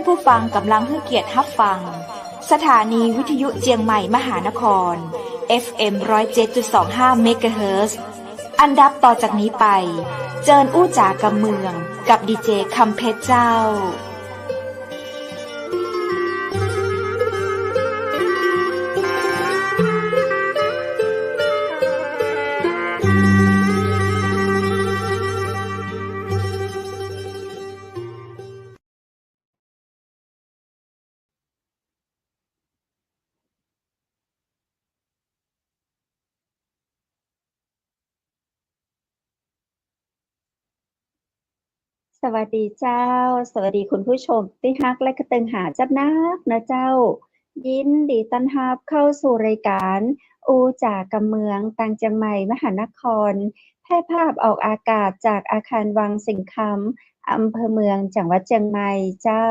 ผู้ฟังกำลังให้เกียรติรับฟังสถานีวิทยุเจียงใหม่มหานคร FM 107.25 เมกะเฮิรตซ์อันดับต่อจากนี้ไปเจิญอู้จ๋ากำเมืองกับดีเจคำเพชรเจ้าสวัสดีเจ้าสวัสดีคุณผู้ชมที่ฮักและกระตึงหาจับนักนะเจ้ายินดีต้อนรับเข้าสู่รายการอูจากกำเมืองตังเจียงใหม่มหานครแพร่ภาพออกอากาศจากอาคารวังสิงคำอำเภอเมืองจังหวัดเจียงใหม่เจ้า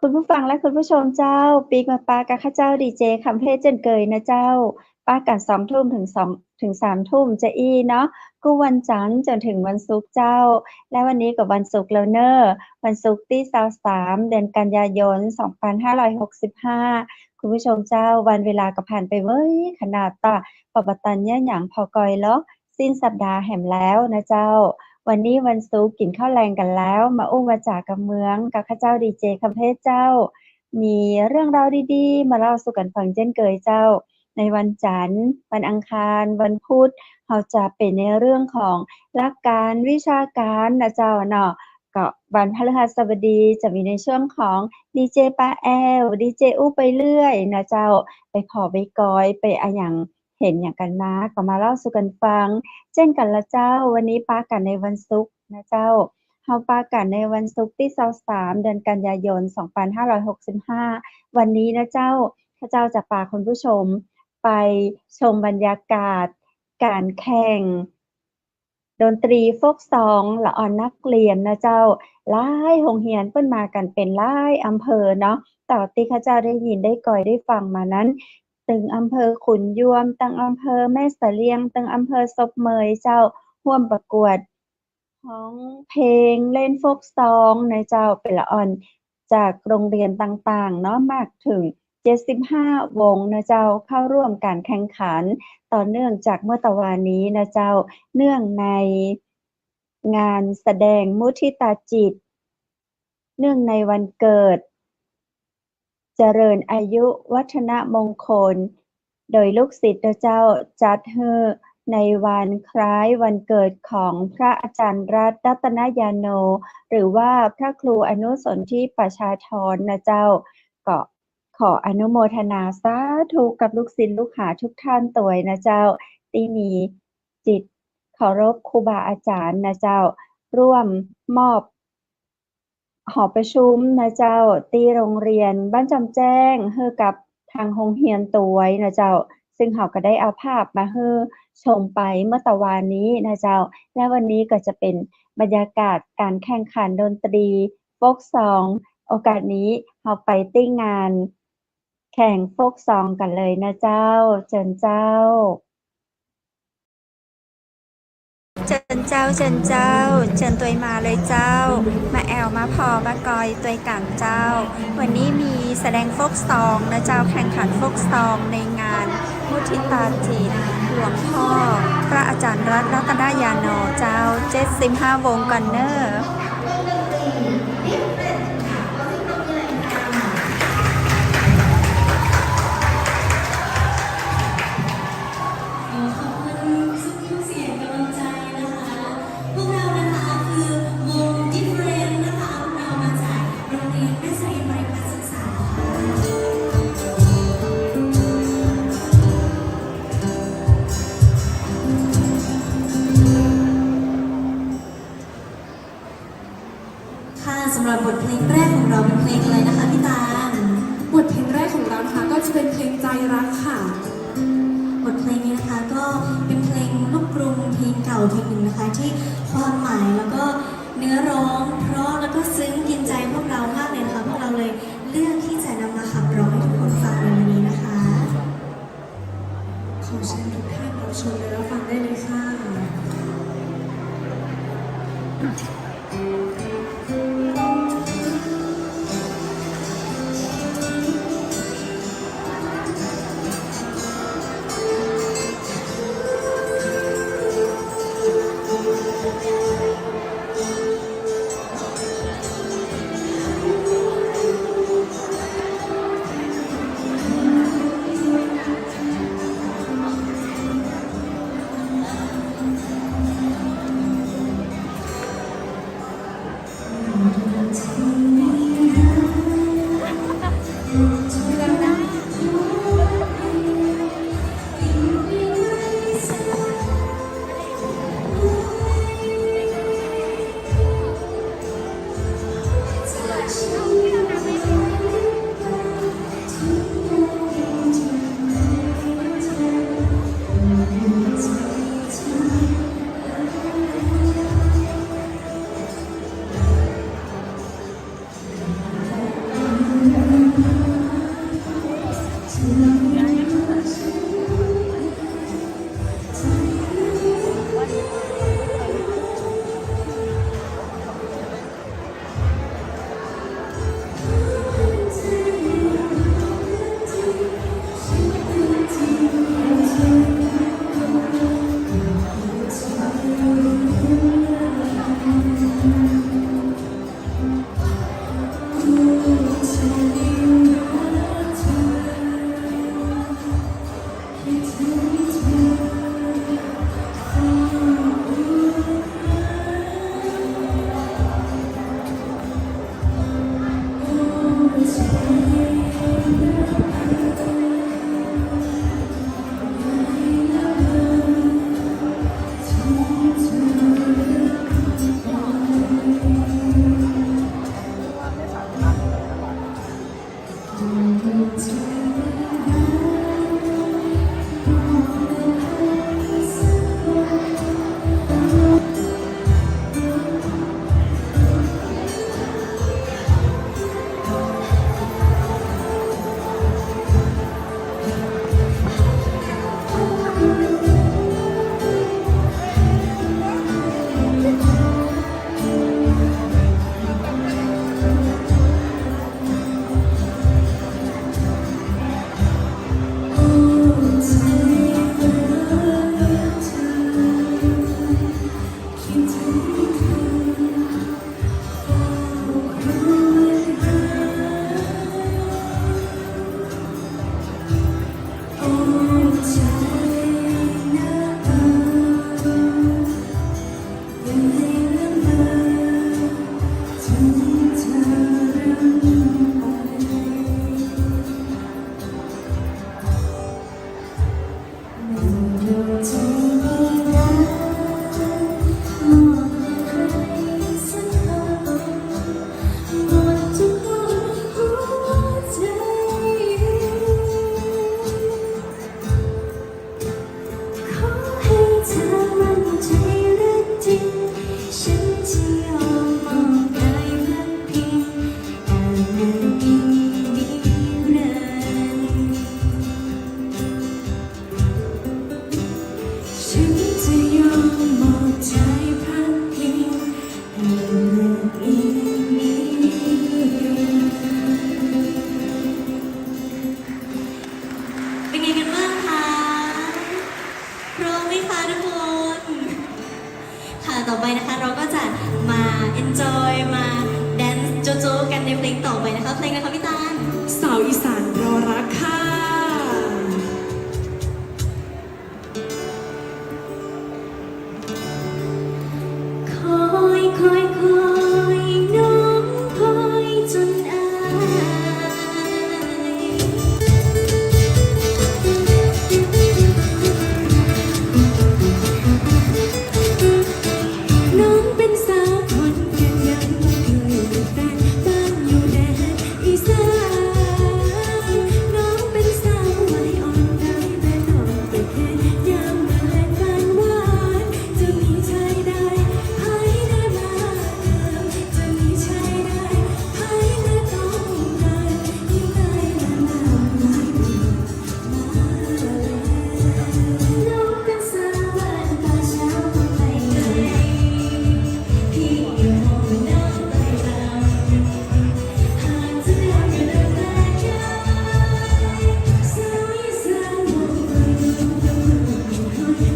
คุณผู้ฟังและคุณผู้ชมเจ้าปีกมาปากับข้าเจ้าดีเจคำเพชรเจนเกยนะเจ้าป้ากัน2 ทุ่มถึง 3 ทุ่มจะอี้เนาะกูวันจันทร์จนถึงวันศุกร์เจ้าและวันนี้กับวันศุกร์แล้วเนอะวันศุกร์ที่23เดือนกันยายน2565คุณผู้ชมเจ้าวันเวลาก็ผ่านไปเว้ยขนาดตะปะปะตันเนี่ยหยังพอกอยล็อกสิ้นสัปดาห์แหมแล้วนะเจ้าวันนี้วันศุกร์กินข้าวแรงกันแล้วมาอู้มาจากกับเมืองกับข้าเจ้าดีเจคำเพชรเจ้ามีเรื่องราวดีๆมาเล่าสู่กันฟังเช่นเคยเจ้าในวันจันทร์วันอังคารวันพุธเราจะเป็นในเรื่องของหลักการวิชาการนะเจ้าเนาะก็วันพฤหัสบดีจะมีในช่วงของดีเจป้าแอลดีเจอู้ไปเรื่อยนะเจ้าไปขอไปกอยไปอะหยังเห็นอย่างกันมาก็มาเล่าสู่กันฟังเช่นกันละเจ้าวันนี้ปากันในวันศุกร์นะเจ้าเฮาปากันในวันศุกร์ที่23เดือนกันยายน2565วันนี้นะเจ้าข้าเจ้าจะพาคุณผู้ชมไปชมบรรยากาศการแข่งดนตรีโฟกซองละอ่อนนักเรียนนะเจ้าหลายโรงเรียนเพิ่นมากันเป็นหลายอำเภอเนาะแต่ว่าที่ข้าเจ้าได้ยินได้ก่อยได้ฟังมานั้นตึงอำเภอขุนยวมตึงอำเภอแม่เสลียงตึงอำเภอศพเมยเจ้าร่วมประกวดร้องเพลงเล่นโฟกซองนะเจ้าเป็นละอ่อนจากโรงเรียนต่างๆเนาะมากถึง75วงนะเจ้าเข้าร่วมการแข่งขันต่อเนื่องจากเมื่อตะวานี้นะเจ้าเนื่องในงานแสดงมุทิตาจิตเนื่องในวันเกิดเจริญอายุวัฒนมงคลโดยลูกศิษย์เจ้าจัดให้ในวันคล้ายวันเกิดของพระอาจารย์รัตนยาโนหรือว่าพระครูอนุสนธิประชาธรนะเจ้าก็ขออนุโมทนาสาธุกับลูกศิษย์ลูกหาทุกท่านตัวยนะเจ้าที่มีจิตเคารพครูบาอาจารย์นะเจ้าร่วมมอบหอประชุมนะเจ้าที่โรงเรียนบ้านจำแจ้งให้กับทางโรงเรียนตัวยนะเจ้าซึ่งเราก็ได้เอาภาพมาให้ชมไปเมื่อตะวานนี้นะเจ้าและวันนี้ก็จะเป็นบรรยากาศการแข่งขันดนตรีโฟกซองโอกาสนี้เราไปที่งานแข่งโฟกซองกันเลยนะเจ้าเชิญเจ้าเชิญเจ้าเชิญเจ้าเชิญตัวมาเลยเจ้ามาแอลมาพอมากอยตัวกันเจ้าวันนี้มีแสดงโฟกซองนะเจ้าแข่งขันโฟกซองในงานมุทิตาจิตหลวงพ่อพระอาจารย์รัตนยาโนเจ้า75วงกันเนอร์สำหรับบทเพลงแรกของเราเป็นเพลงอะไรนะคะพี่ตาลบทเพลงแรกของเรานะคะก็จะเป็นเพลงใจรักค่ะบทเพลงนี้นะคะก็เป็นเพลงลูกกรุงเพลงเก่าเพลงหนึ่งนะคะที่ความหมายแล้วก็เนื้อร้องเพราะแล้วก็ซึ้งกินใจพวกเรามากเลยนะคะพวกเราเลยเลือกที่จะนำมาขับร้องให้ทุกคนฟังในวันนี้นะคะขอเชิญทุกท่านรับชมและรับฟังได้เลยค่ะ เป็นไงกันบ้างคะพร้อมไหมคะทุกคน ค่ะต่อไปนะคะเราก็จะมา enjoy มา dance โจโจกันในเพลงต่อไปนะคะเพลงอะไรคะพี่ตาล สาวอีสานรอรักค่ะ คอยคอยคอยน้องคอยจนอาย น้องเป็นสาวคนกันยังเคยมีแฟนบ้านอยู่แดนอีสาน น้องเป็นสาววัยอ่อนได้แต่น้องเป็นแค่ยามเมื่อเล่นกันหวานจะมีชายใดให้ได้มาเติมจะมีชายใดให้ได้ต้องการยิ่งได้นานๆไม่มีมาเลยน้องเป็นสาวบ้านตาเช้าไปไหน พี่อยู่มองน้ำใต้ตาหากจะเดินก็เดินแต่ไกลสาวอีสานมองไปดู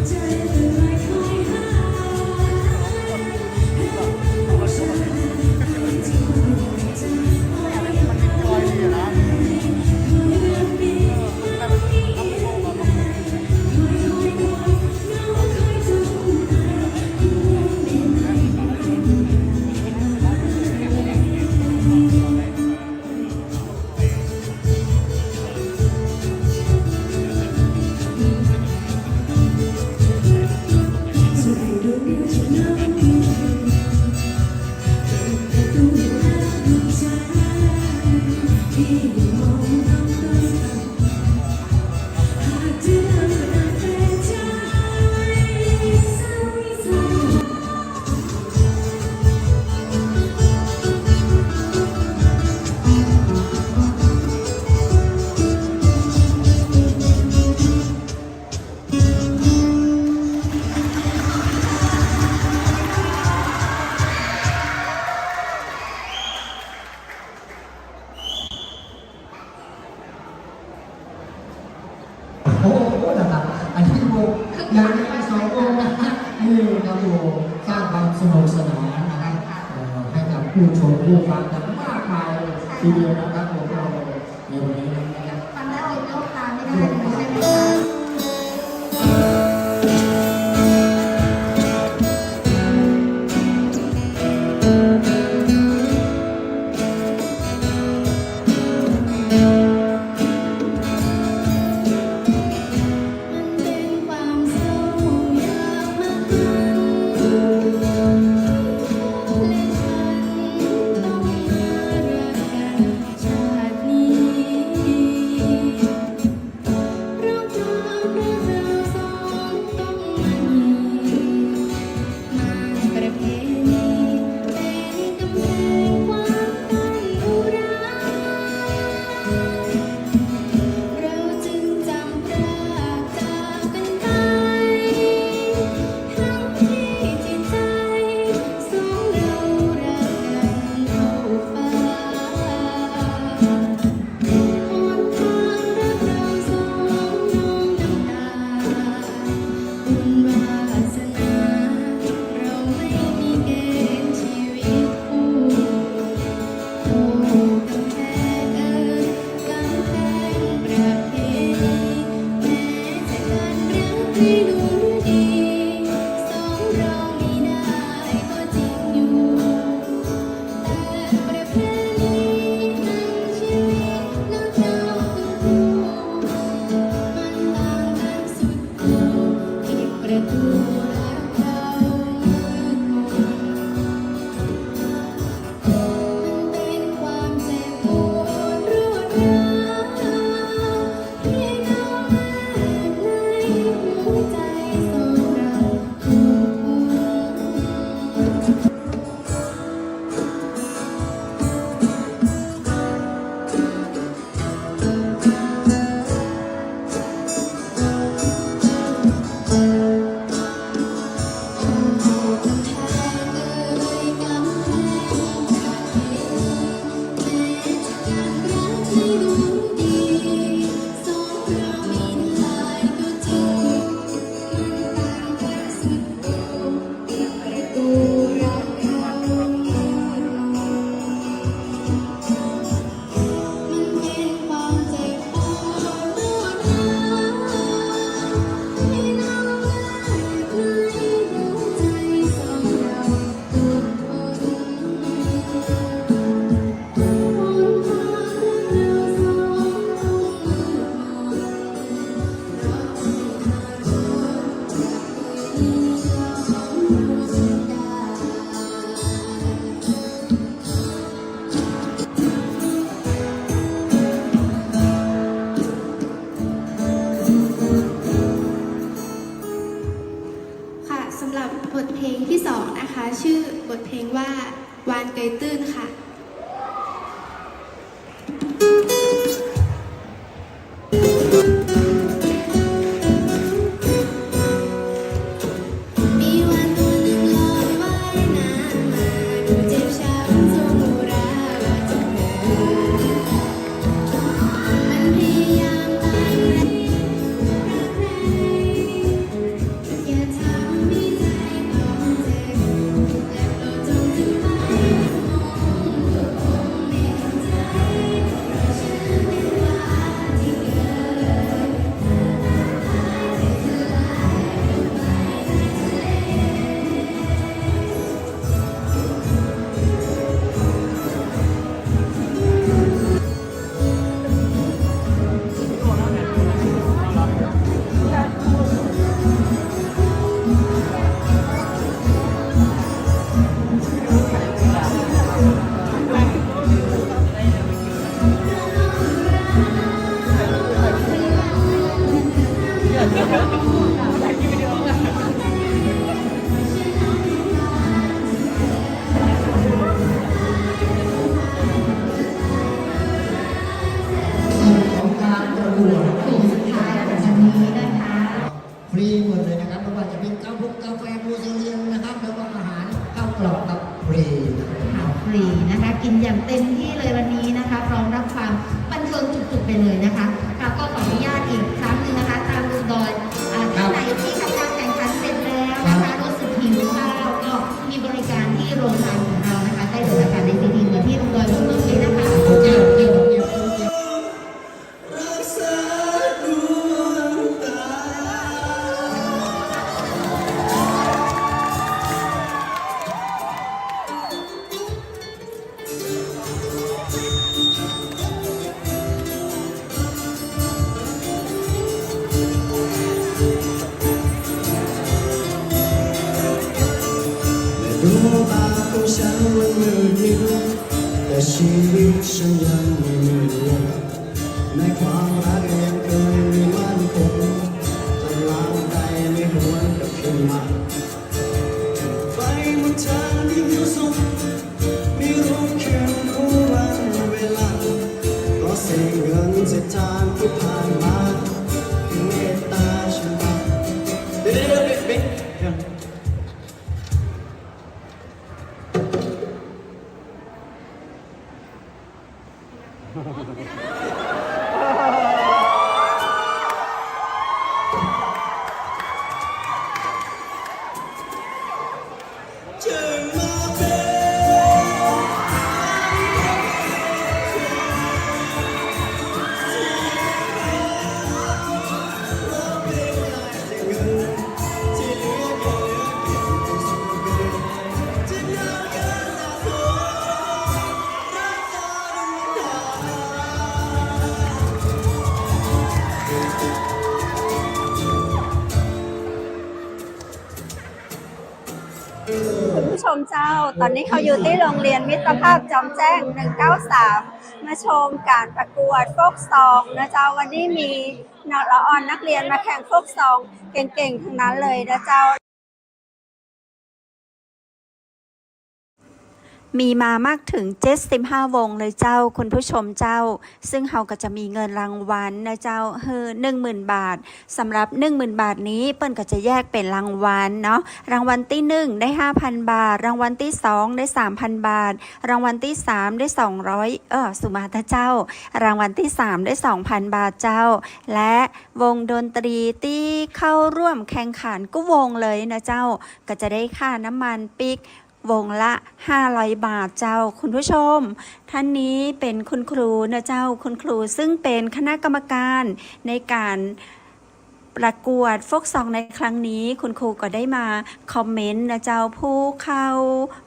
ใจเป็นไรคอยหาผู้ชายที่หัวใจคอยหาคอยมีน้องมีคอยน้องคอยจงตายจะให้รู้เดียวที่น้องมีแต่ดูรักดูใจพี่อยู่มองน้องต้นหากจะเดินก็เดินแต่ใจสาวอีสาน โอ้โหนะครับอันนี้วงยังไม่สองวงนะฮะนี่ครับวงสร้างความสนุกสนานนะครับให้กับผู้ชมผู้ฟังกันมากมายทีเดียวนะครับของเราในวันนี้นะครับ ฟังแล้วอดยกตามไม่ได้เลยใช่ไหมคะ ลื่นค่ะมีวันตัวหนึ่งลอยว่ายน้ำมาดูเจ็บช้ำสู้ราว่าจะเกิดมันพยายามตามแรงรักใครอย่าทำให้ใจต้องเจ็บและโปรดจงถึงไปมองตัวคงไม่เข้าใจเพราะฉันเป็นฟ้าที่เกิดของการประกวดที่สุดท้ายของวันนี้นะคะฟรีหมดเลยนะครับไม่ว่าจะเป็นกาแฟโมเซเลียนนะครับแล้วก็อาหารข้าวกล่องกับฟรีนะครับ ฟรีนะคะกินอย่างเต็มที่เลยวันนี้นะคะพร้อมรับความบันเทิงจุกๆไปเลยนะคะค่ะก็ขออนุญาตอีกครั้งหนึ่งนะคะตามลุงดอยท่านไหนที่ทำการแข่งขันเสร็จแล้วนะคะรู้สึกหิวข้าวก็มีบริการที่โรงทานของเรานะคะได้บริการในซีดีเหมือนที่ลุงดอยพูดเมื่อกี้นะคะ เกี่ยวเกี่ยวเกี่ยว ดวงตาของฉันมันมืดมิดแต่ชีวิตฉันยังไม่มืดมนในความรักยังเคยมีมั่นคงกำลังใจไม่หวนกลับคืนมาไปหมดทางที่หิวโซไม่รู้คืนรู้วันเวลาเพราะเสียเงินเส้นทางที่ผ่านมาคือเมตตาฉันมาเดี๋ยวคุณผู้ชมเจ้า ตอนนี้เขาอยู่ที่โรงเรียนมิตรภาพจอมแจ้ง 193 มาชมการประกวดโฟกซองนะเจ้า วันนี้มีนละออนนักเรียนมาแข่งโฟกซองเก่งๆ ทั้งนั้นเลยนะเจ้า มีมามากถึง75วงเลยเจ้าคุณผู้ชมเจ้าซึ่งเราก็จะมีเงินรางวัลนะเจ้า10,000 บาทสำหรับ 10,000 บาทนี้เปิ้นก็จะแยกเป็นรางวัลเนาะรางวัลที่1ได้ 5,000 บาทรางวัลที่2ได้ 3,000 บาทรางวัลที่3ได้200สุมาตาเจ้ารางวัลที่3ได้ 2,000 บาทเจ้าและวงดนตรีที่เข้าร่วมแข่งขันก็วงเลยนะเจ้าก็จะได้ค่าน้ำมันปิกวงละ500 บาทเจ้าคุณผู้ชมท่านนี้เป็นคุณครูนะเจ้าคุณครูซึ่งเป็นคณะกรรมการในการประกวดโฟกซองในครั้งนี้คุณครูก็ได้มาคอมเมนต์นะเจ้าผู้เข้า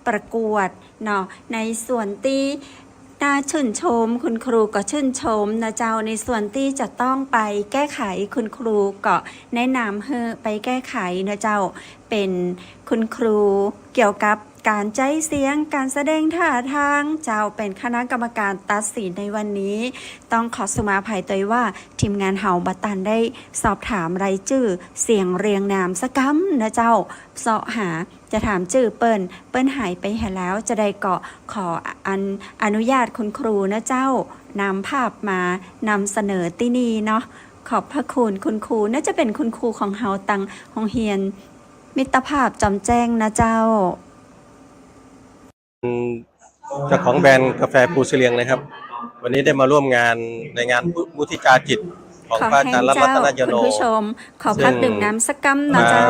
ประกวดเนาะในส่วนที่น่าชื่นชมคุณครูก็ชื่นชมนะเจ้าในส่วนที่จะต้องไปแก้ไขคุณครูก็แนะนำให้ไปแก้ไขนะเจ้าเป็นคุณครูเกี่ยวกับการใจเสียงการแสดงท่าทางเจ้าเป็นคณะกรรมการตัดสินในวันนี้ต้องขอสุมาภัยตัวว่าทีมงานเฮาบัตันได้สอบถามรายชื่อเสียงเรียงนามสกัมนะเจ้าเสาะหาจ จะถามจื่อเปิ้นหายไปแล้วจะได้เกาะขออนุญาตคุณครูนะเจ้านำภาพมานำเสนอที่นี่เนาะขอบพระคุณคุณครูน่าจะเป็นคุณครูของเฮาตังโรงเรียนมิตรภาพจอมแจ้งนะเจ้าเจ้าของแบรนด์กาแฟภูสิเลียงนะครับวันนี้ได้มาร่วมงานในงานมุทิตาจิตของพระอาจารย์รัตนยโน คุณผู้ชมขอพักดื่มน้ำสักกัมนะเจ้า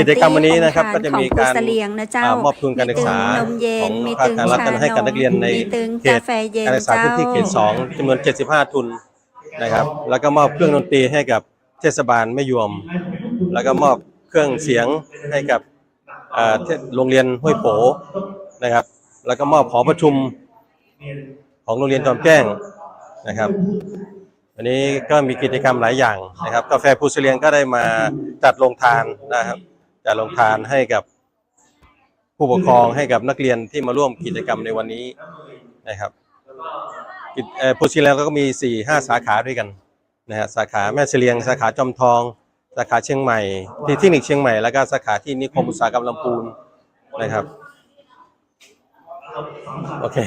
กิจกรรมวันนี้นะครับก็จะมีการ ของภูสิเลียงนะเจ้าม อบทุนการศึกษา มีตึงนมเย็น ของ มี พระ ตึง อาจารย์รัตนให้กับนักเรียนใน มีตึง เข กา ต แฟเย็น การศึกษา เจ้า พื้นที่เขต2จำนวน75ทุนนะครับแล้วก็มอบเครื่องดนตรีให้กับเทศบาลแม่ยวมแล้วก็มอบเครื่องเสียงให้กับโรงเรียนห้วยโผนะครับแล้วก็มอบหอประชุมของโรงเรียนจอมแจ้งนะครับวันนี้ก็มีกิจกรรมหลายอย่างนะครับกาแฟภูสิเลียงก็ได้มาจัดโรงทานนะครับจัดโรงทานให้กับผู้ปกครองให้กับนักเรียนที่มาร่วมกิจกรรมในวันนี้นะครับภูสิเลียงก็มี 4-5 สาขาด้วยกันนะฮะสาขาแม่เสลียงสาขาจอมทองสาขาเชียงใหม่ที่เทคนิคเชียงใหม่แล้วก็สาขาที่นิคมอุตสาหกรรมลำพูนนะครับโอเค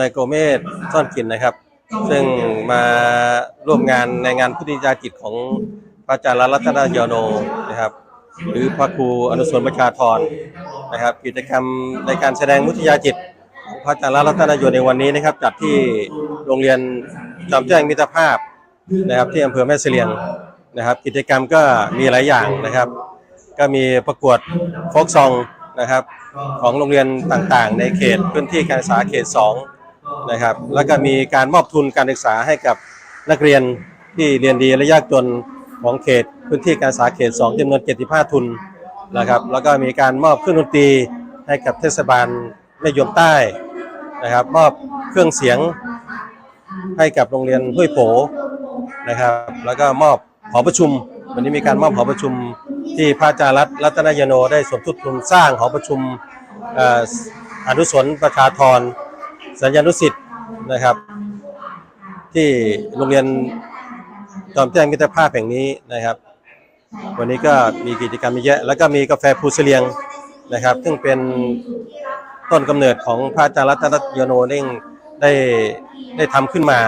นายโกเมศซ่อนกลิ่นนะครับซึ่งมาร่วมงานในงานพุทธิยาจิตของพระอาจารย์รัตนยโนนะครับหรือพระครูอนุสรณ์ประชาธรนะครับกิจกรรมในการแสดงมุทิยาจิตของพระอาจารย์รัตนยโนในวันนี้นะครับจัดที่โรงเรียนจอมแจ้งมิตรภาพนะครับที่อำเภอแม่เสลียงนะครับกิจกรรมก็มีหลายอย่างนะครับก็มีประกวดโฟล์คซองนะครับของโรงเรียนต่างๆในเขตพื้นที่การศึกษาเขต2นะครับแล้วก็มีการมอบทุนการศึกษาให้กับนักเรียนที่เรียนดีและยากจนของเขตพื้นที่การศึกษาเขต2จำนวน75ทุนนะครับแล้วก็มีการมอบเครื่องดนตรีให้กับเทศบาลแม่ยวมใต้นะครับมอบเครื่องเสียงให้กับโรงเรียนห้วยโผนะครับแล้วก็มอบหอประชุมวันนี้มีการมอบหอประชุมที่พระอาจารย์รัตนยโนได้สมทบทุนสร้างหอประชุมอนุสรณ์ประชาธรสัญญานุสิทธิ์นะครับที่โรงเรียนจอมแจ้งมิตรภาพแห่งนี้นะครับวันนี้ก็มีกิจกรรมเยอะแล้วก็มีกาแฟภูสิเลียงนะครับซึ่งเป็นต้นกำเนิดของพระอาจารย์รัตนยโนเองได้ทำขึ้นมา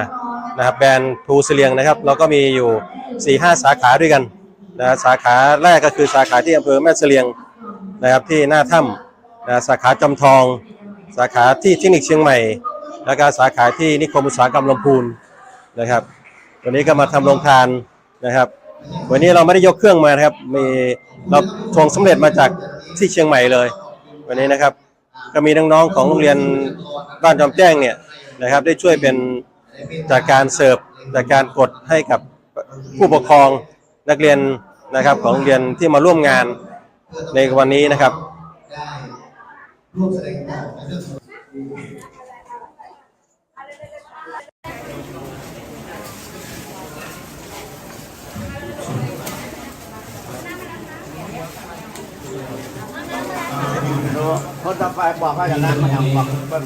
นะครับแบรนด์ภูสิเลียงนะครับเราก็มีอยู่ 4-5 สาขาด้วยกันนะสาขาแรกก็คือสาขาที่อำเภอแม่เสลียงนะครับที่หน้าถ้ำนะสาขาจอมทองสาขาที่เทคนิคเชียงใหม่แล้วก็สาขาที่นิคมอุตสาหกรรมลำพูนนะครับวันนี้ก็มาทำโรงทานนะครับวันนี้เราไม่ได้ยกเครื่องมานะครับเราชงสำเร็จมาจากที่เชียงใหม่เลยวันนี้นะครับก็มีน้องๆของโรงเรียนบ้านจอมแจ้งเนี่ยนะครับได้ช่วยเป็นจากการเสิร์ฟจากการกดให้กับผู้ปกครองนักเรียนนะครับของโรงเรียนที่มาร่วมงานในวันนี้นะครับร่วมแสดงต่อในเรื่องคนต่อไปบอกว่าจะนั่งมาอย่างบอกเปิ้ล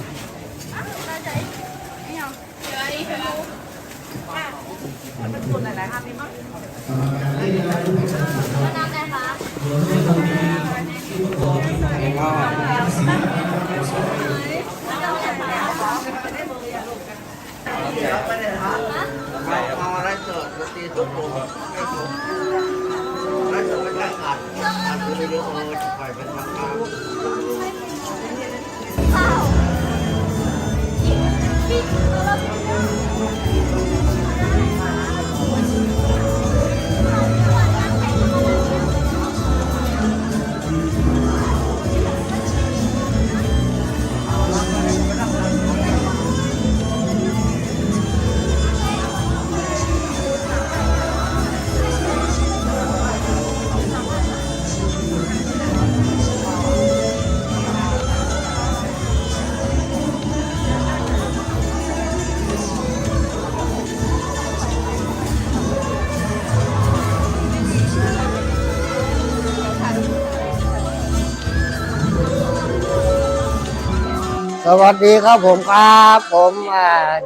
วัสดีครับผมครับผม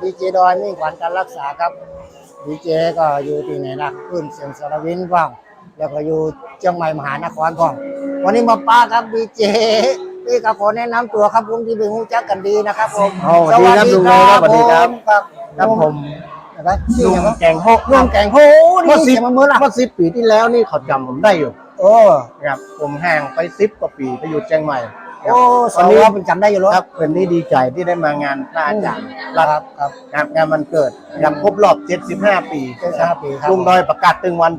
ดีเจดอยมิ่งขวัญการรักษาครับดีเจก็อยู่ที่ไหนนะขึ้นเสียงสารวินบ้างแล้วก็อยู่เชียงใหม่มหานครบ้างวันนี้มาป้าครับดีเจนี่ก็ขอแนะนำตัวครับผมที่เป็นรู้จักกันดีนะครับผม สวัสดีครับลุงเลยครับสวัสดีครับ ครับผมนะครับชื่ออะไรวะ แกงโฮก ลุงแกงโฮนี่เสียงมาเมื่อไหร่ เมื่อ10 ปีที่แล้วนี่เขาจำผมได้อยู่ โอ้ ครับผมห่างไป10 กว่าปีไปอยู่เชียงใหม่ โอ้สวัสดีครับเป็นจำได้อยู่แล้ว ครับเป็นนี่ดีใจที่ได้มางานพระอาจารย์ ครับครับ งานวันเกิดยังครบรอบ75 ปี 75 ปีครับ ลุงดอยประกาศตึงวัน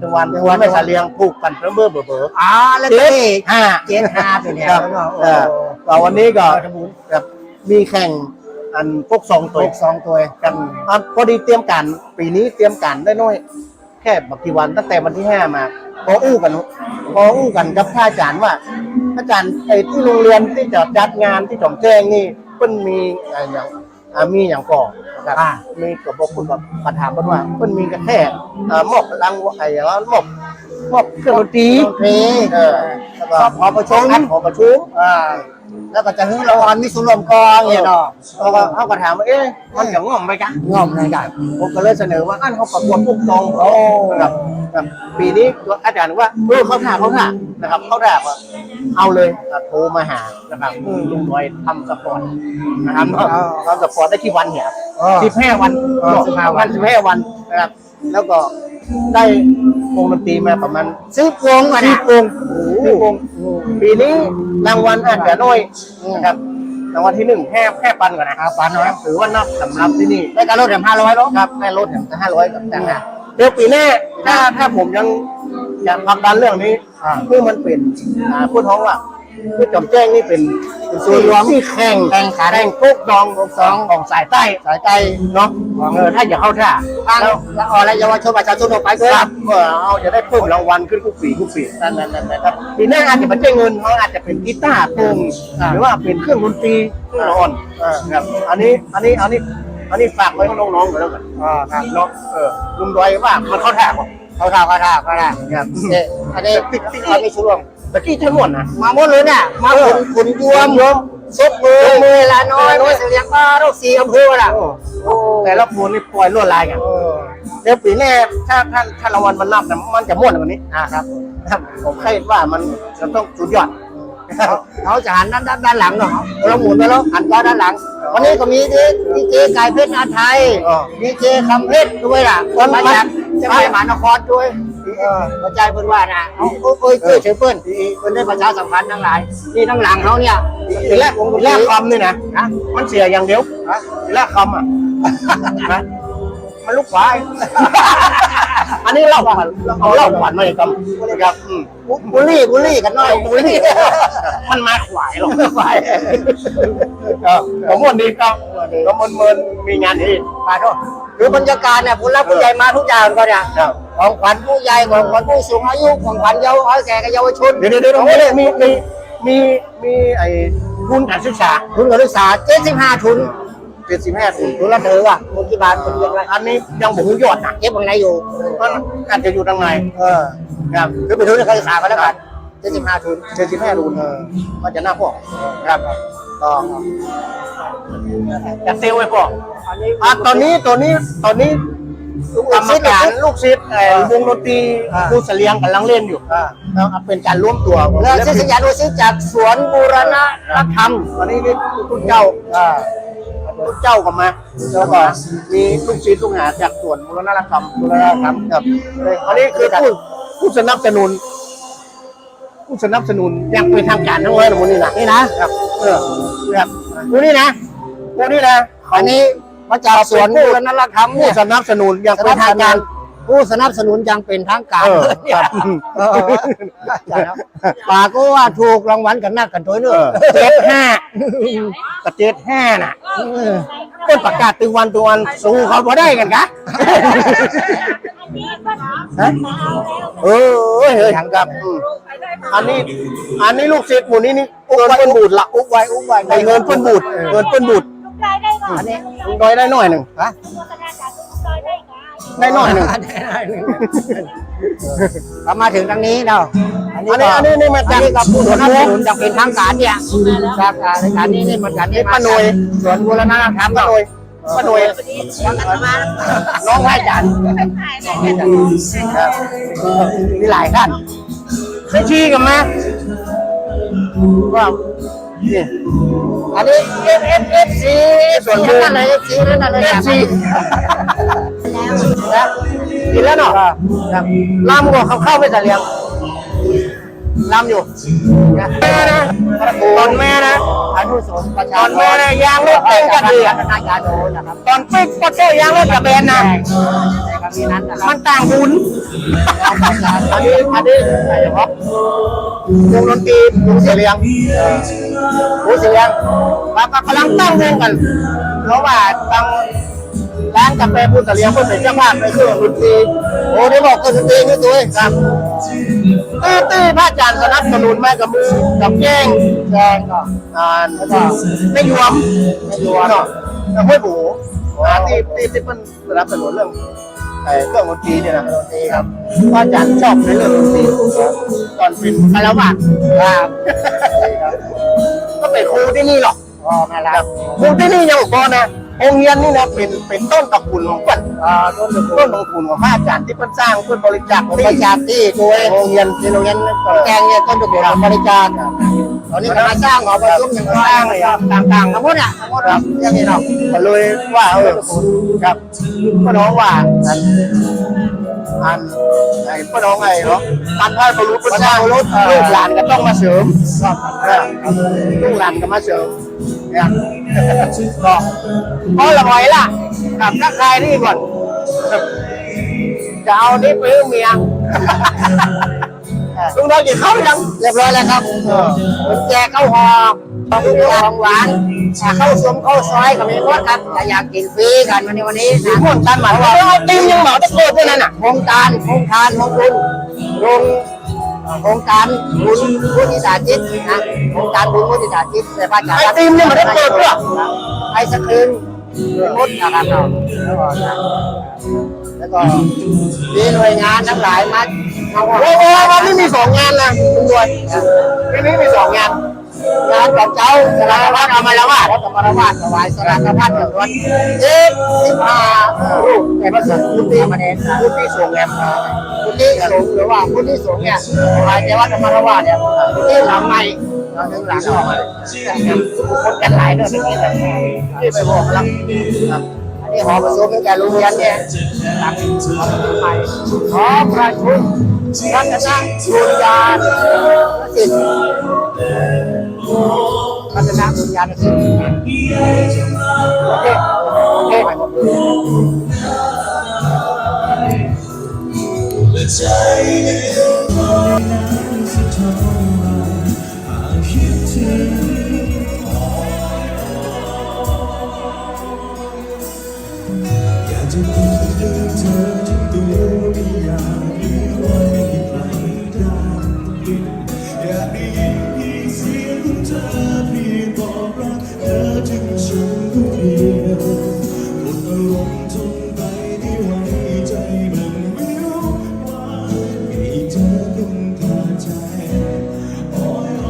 ไม่สาเลียงผูกกันเบ้อเบ้อ แล้วก็นี่เจ็ดห้าเป็นไง ครับ แล้วก็ แต่วันนี้ก็แบบมีแข่งอันพวกซองตัว สองตัว กันพอดีเตรียมการปีนี้เตรียมการได้น้อยแค่บางทีวันตั้งแต่วันที่5มาพออู้กันกับพระอาจารย์ว่าอาจารย์ไอ้ที่โรงเรียนที่จะจัดงานที่จอมแจ้งนี่เพิ่นมีอย่างมีอย่างก่อนะครับมีกับบอกคุณกับประถามเพิ่นว่าเพิ่นมีกระแค่มอบรางวัลมอบเครื่องดนตรีแล้วก็หอประชุมแล้วก็จะหึ้งรางวัลมิสุรวมกองเนี่ยเนาะ แล้วก็เขาก็ถามว่าเอ๊ะมันจะง่อมไปกัน งอมเลยกัน ผมก็เลยเสนอว่าอันเขาประกวดพวกซองครับปีนี้อาจารย์ว่าเขาถ่านะครับเขาถ่าว่าเอาเลยโทรมาหานะครับลุงน้อยทำสปอร์ตนะครับทำสปอร์ตได้ที่วันเนี่ย15 วัน15 วันนะครับแล้วก็ได้วงดนตรีมาประมาณ10 วงอ่ะนะ 10 วงปีนี้รางวัลอาจจะน้อยนะครับรางวัลที่1แค่ปันก่อนนะครับปันนะครับถือว่านับสำหรับที่นี่ ได้การลดแถม500แล้ว ครับได้ลดแถม500กับต่างหากเดี๋ยวปีหน้าถ้าผมยังอยากผลักดันเรื่องนี้เพื่อมันเป็นพูดท้องว่าคือจอมแจ้งนี่เป็นส่วนรวมที่แข่งพวกดองของสายใต้เนาะถ้าอยากเข้าท่า แล้วอะไรเยาวชนประชาชนออกไปด้วย ครับเอาจะได้เพิ่มรางวัลขึ้นทุกปีนั่นครับปีหน้าอาจจะไม่ใช่เงินเขาอาจจะเป็นกีตาร์โปงหรือว่าเป็นเครื่องดนตรีเครื่องนอนครับอันนี้ฝากไว้กับน้องๆกันแล้วกันครับเนาะลุงดอยว่ามันเข้าท่าป่ะ เขาท่าครับอันนี้เราไม่ช่วง ตะกี้ทั้งหมดนะ มาหมดเลยเนี่ยมาขุนยวมซบมือละน้อยเสียงป้าโรค4 อำเภอละ แต่ละคนนี่ปล่อยลวดลายกันเดี๋ยวปีหน้าถ้ารางวัลมันนับนะมันจะม่วนกว่านี้ครับผมคิดว่ามันจะต้องสุดยอด เขาจะหันด้านหลังเนาะเราหมุนไปแล้วหันก็ด้านหลังวันนี้ก็มีดีเจไก่เพชรอาไทยดีเจคำเพชรด้วยล่ะคนมาจากเชียงใหม่มหานครด้วยเข้าใจเพื่อนว่านะเขาเชื่อเพื่อนได้ประชาสัมพันธ์ทั้งหลายนี่ทั้งหลังเขาเนี่ย ทีแรกคำนี่นะมันเสียอย่างเดียวทีแรกคำนะมันลูกควายอันนี้เล่าขวัญเอาเล่าขวัญมาเลยครับบุลี่กันหน่อยบุลี่ มันมาขวายหรอกขวายผมวันนี้ครับก็มันมีงานที่มาด้วยคือบรรยากาศเนี่ยผู้รักผู้ใหญ่มาทุกอย่างก็เนี่ยของขวัญผู้ใหญ่ของขวัญผู้สูงอายุของขวัญเยาวแก่กับเยาวชนเดี๋ยวมีไอ้ทุนการศึกษา75 ทุนทุนละเธอว่ะทุนกี่บาททุนเยอะไหม อันนี้ยังผมยอดนะ เก็บข้างในอยู่ ก็อาจจะอยู่ทางในครับ คือไปทุนการศึกษาก็แล้วกัน75 ทุน 75 ทุนก็จะน่าพอครับก็จะเซลไว้พอตอนนี้กรรมการลูกศิษย์วงดนตรีผู้เสลียงกำลังเล่นอยู่เป็นการร่วมตัว แล้วศิษยานุศิษย์จากสวนบูรณะธรรม ตอนนี้นี่คุณเจ้าก็มาแล้วก็มีลูกศิษย์ลูกหาจากสวนบูรณะธรรมครับอันนี้คือผู้สนับสนุนอย่างเป็นทางการทั้งหมดเลยนี่นะครับครับตัวนี้นะอันนี้มาจากสวนบูรณะธรรมเนี่ ผู้ ย สนับสนุนอย่างเป็นทางการ ผู้สนับสนุนอย่างเป็นทางการปากก็ว่าถูกรางวัลกันนักกันตัวเนอะ75กับ75น่ะเป็นประกาศตึงวันสู้เขาบ่ได้กันกะเฮ้ยทางกับอันนี้ลูกศิษย์หมู่นี้นี่อุ้มไว้เป็นบูดละอุ้มไว้เงินเป็นบูดอันนี้ลุงดอยได้หน่อยหนึ่งได้หน่อยหนึ่ง เรามาถึงทางนี้เนาะอัน อันนี้มาจากกับผู้สนับสนุนจากเป็นทางการเนี่ยจากรายการนี้นี่เหมือนกันนี่ป้าหน่วยสวนบูรณะธรรมป้าหน่วยน้องไร่จันมีหลายท่านได้ชี้กันไหมว่าอันนี้ FC ส่วนบุญอะไร FC นั่นอะไร FC นะกินแล้วเนาะลำก็เข้าไปจะเลี้ยงลำอยู่แม่นะตอนแม่นะอนุสรณ์ประชาตอนแม่นะยางรถเต็มกระเดือกตอนปิ๊กก็เต้ยางรถกระเบนนะมันต่างบุญอันนี้อะไรวะวงดนตรีวงเสียงแล้วก็กำลังตั้งวงกันเพราะว่าตั้งร้านกาแฟพูดเสียงเพื่อเป็นเจ้าภาพในเครื่องดนตรีโอ้ได้บอกเครื่องดนตรีนี่ตัวเองครับตื้อพระอาจารย์สนับสนุนมากับมือกับแก้งก็แล้วก็ไม่ยวมเนาะแล้วห้วยบูที่มันสนับสนุนเรื่องเครื่องดนตรีเนี่ยนะดนตรีครับพระอาจารย์ชอบในเรื่องดนตรีตอนเป็นคารวะครับก็เป็นครูที่นี่หรอกครูที่นี่ยังบอกนะองค์เรียนนี่นะเป็นต้นตระกูลของเพื่อนต้นตระกูลของพระอาจารย์ที่เพิ่นสร้างเพื่อนบริจาคที่โดยโรงเรียนแกงเนี่ยต้นตระกูลบริจาคตอนนี้กำลังสร้างหอประชุมอย่างสร้างเลยต่างๆทั้งหมดครับอย่างนี้เนาะก็เลยว่าครับพ่อน้องว่าพ่อน้องไงเนาะการไหว้บรรลุเป็นสร้างลูกหลานก็ต้องมาเสริมลูกหลานก็มาเสริมเนี่ยก็พอละไหวล่ะกับนักใครนี่ก่อนจะเอานี่ไปเมียลุงน้อยกินข้าวยังเรียบร้อยแล้วครับแจกข้าวห่อของหวานข้าวสมข้าวซอยก็มีหมดครับแต่อยากกินฟรีกันวันนี้นะม่วนกันหมายว่าตีมยังเหมาได้โคตรด้วยนั่นน่ะโครงการโครงบุญโครงการบุญมุทิตาจิตนะโครงการบุญมุทิตาจิตแต่พระอาจารย์ไอติมยังไม่ได้เปิดด้วยไอศครีมมดนะครับแล้วก็มีหน่วยงานทั้งหลายมาโอ้วันนี้มี2 งานนะคุณด้วยวันนี้มี2 งานกับเจ้าสารวัตรเอามาแล้วว่าแล้วก็มารวาดถวายสารพัดจำนวน15 รูปในพระสงฆ์พุทธิมาเนรพุทธิสงฆ์เนี่ยพุทธิสงฆ์หรือว่าพุทธิสงฆ์เนี่ยถวายเจ้าวัดมารวาดเนี่ยพุทธิหลังใหม่ถึงหลังออกมาคนกันหลายด้วยที่ไปบอกแล้วอันนี้หอประชุมแก่โรงเรียนเนี่ยหลังหอประชุมใหม่หอประชุมรัตนบุญญาณสิทธิ์รัตนบุญญาณสิทธิ์โอเคจะพูดเรื่องเธอทั้งตัวไม่อยากให้ไว้ใครได้ยินอยากได้ยินเพียงเสียงของเธอเพียงบอกรักเธอถึงฉันผู้เดียวหมดอารมณ์ทนไปไม่ไหวใจมันไม่รู้ว่ามีเธอต้องการใจโอ้ยโ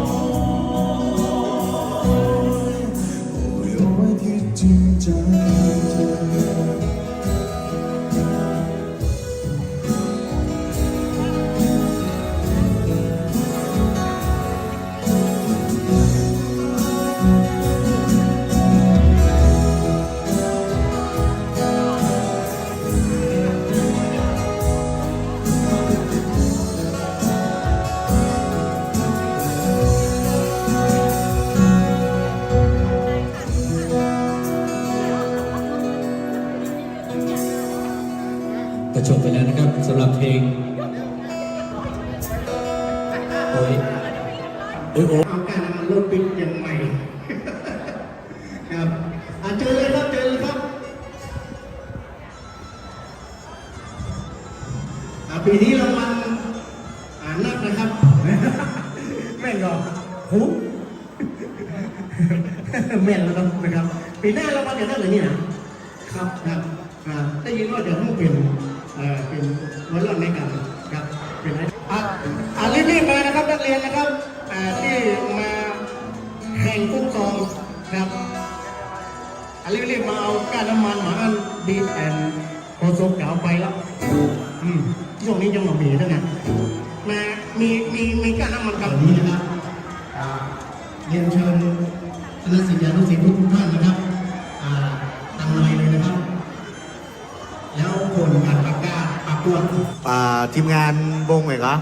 อ้ยโอ้ยคิดถึงใจเธอก็จบไปแล้วนะครับสำหรับเพลงโอ้ยเอาการน้ำมันรถปิดอย่างใหม่ครับเจอเลยครับปีนี้รางวัลนักนะครับแม่นก่อนหูแม่นแล้วนะครับปีหน้ารางวัลจะได้เลยนี่นะครับได้ยินว่าเดี๋ยวต้องเป็นวันรอดในการครับเป็นอะไรรีบๆมานะครับ เรียนนะครับที่มาแข่งฟุตซอลครับรีบมาเอาก้านน้ำมันหมากันบีบแอนโคโซกเอาไปแล้วช่วงนี้ยังมามีด้วยนะมามีก้านน้ำมันกับนี้นะครับเรียนเชิญคณะศิษยานุศิษย์ทุกท่านนะครับตั้งไว้เลยนะครับแล้วผลการประกาศประกวด ทีมงานวงไหนครับ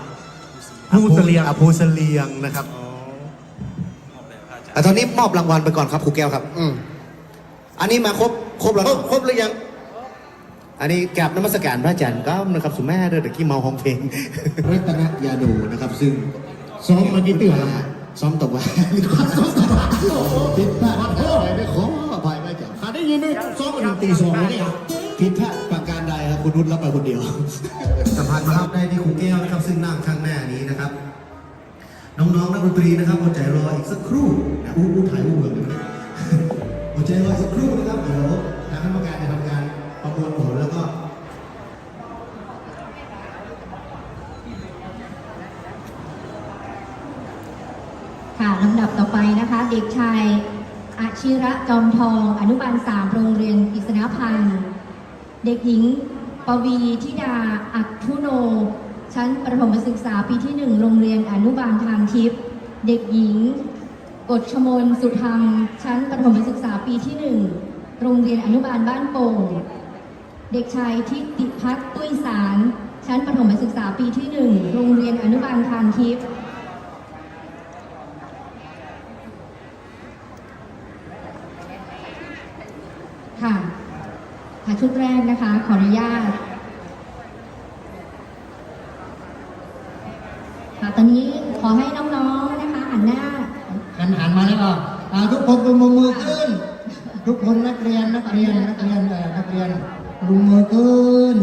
ภูเสลียง ภูเสลียงนะครับตอนนี้มอบรางวัลไปก่อนครับครูแก้วครับอันนี้มาครบแล้วครบหรือยังอันนี้กราบนมัสการพระอาจารย์ก็นะครับสุแม่เด้อตะกี้เมาห้องเพลงรัตนยาโดนะครับซึ่งซ้อมมากี่ปีแล้วซ้อมตบว่าผิดพลาดไม่ขออภัยพระอาจารย์ได้ยินไหมซ้อมมาถึงตี 2เลยเนี่ยผิดพลาดประการใดครับคุณนุชรับไปคนเดียวสัมภาษณ์มารับได้ที่ครูแก้วนะครับซึ่งนั่งข้างหน้านี้นะครับน้องๆนักดนตรีนะครับอดใจรออีกสักครู่ถ่ายรูปเหมือนกันอดใจรออีกสักครู่นะครับเดี๋ยวทางคณะกรรมการจะทำการประมวลผลแล้วก็ค่ะลำดับต่อไปนะคะเด็กชายอาชิระจอมทองอนุบาล 3 โรงเรียนกฤษณพันธ์เด็กหญิงปวีธิดาอัคทุโนชั้นประถมศึกษาปีที่ 1 โรงเรียนอนุบาลทางทิพย์เด็กหญิงกฎชมนสุธรรมชั้นประถมศึกษาปีที่ 1 โรงเรียนอนุบาลบ้านโป่งเด็กชายทิติพัฒน์ตุ้ยสารชั้นประถมศึกษาปีที่ 1 โรงเรียนอนุบาลทางทิพย์ค่ะชุดแรกนะคะขออนุญาตค่ะตอนนี้ขอให้น้องๆนะคะหันมาแล้วก็ทุกคนลงมือขึ้นทุกคนนักเรียนลงมือขึ้น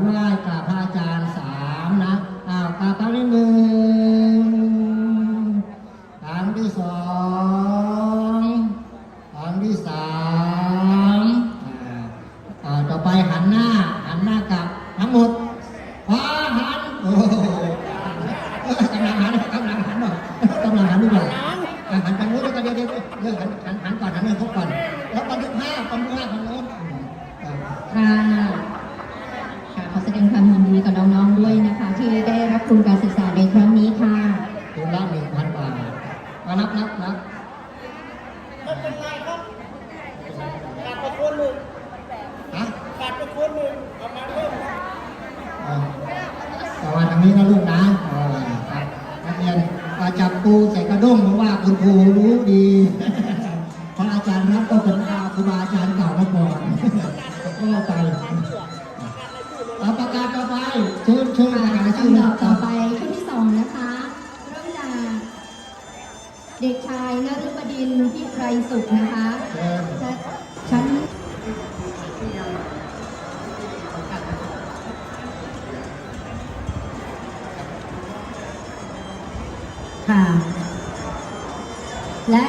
ไหว้กับพระอาจารย์3นะกราบครั้งที่ 1ครั้งที่ 2ครั้งที่ 3ต่อไปหันหน้กับทั้งหมดขวาหันกำลังหันดูก่อนหันไปนู้นแล้วก็เดี๋ยวหันก่อนหันให้ครบก่อนแล้วปันทุก5ของโน้นค่ะขอแสดงความยินดีกับน้องๆด้วยนะคะที่ได้รับทุนการศึกษาในครั้งนี้ค่ะทุนละ 1,000 บาทมานับไม่เป็นไรครับขาดไปคนหนึ่งเอามาเพิ่มแต่ว่าทางนี้นะลูกนะนักเรียนจับปูใส่กระด้งเพราะว่าคุณครูรู้ดีเพราะอาจารย์รับก็เป็นครูบาอาจารย์เก่ามาก่อนก็ไปประกาศต่อไปเชิญประกาศชื่อต่อไปชุดที่ 2นะคะเริ่มจากเด็กชายนฤบดินทร์พิไรสุขนะคะชั้นค่ะและ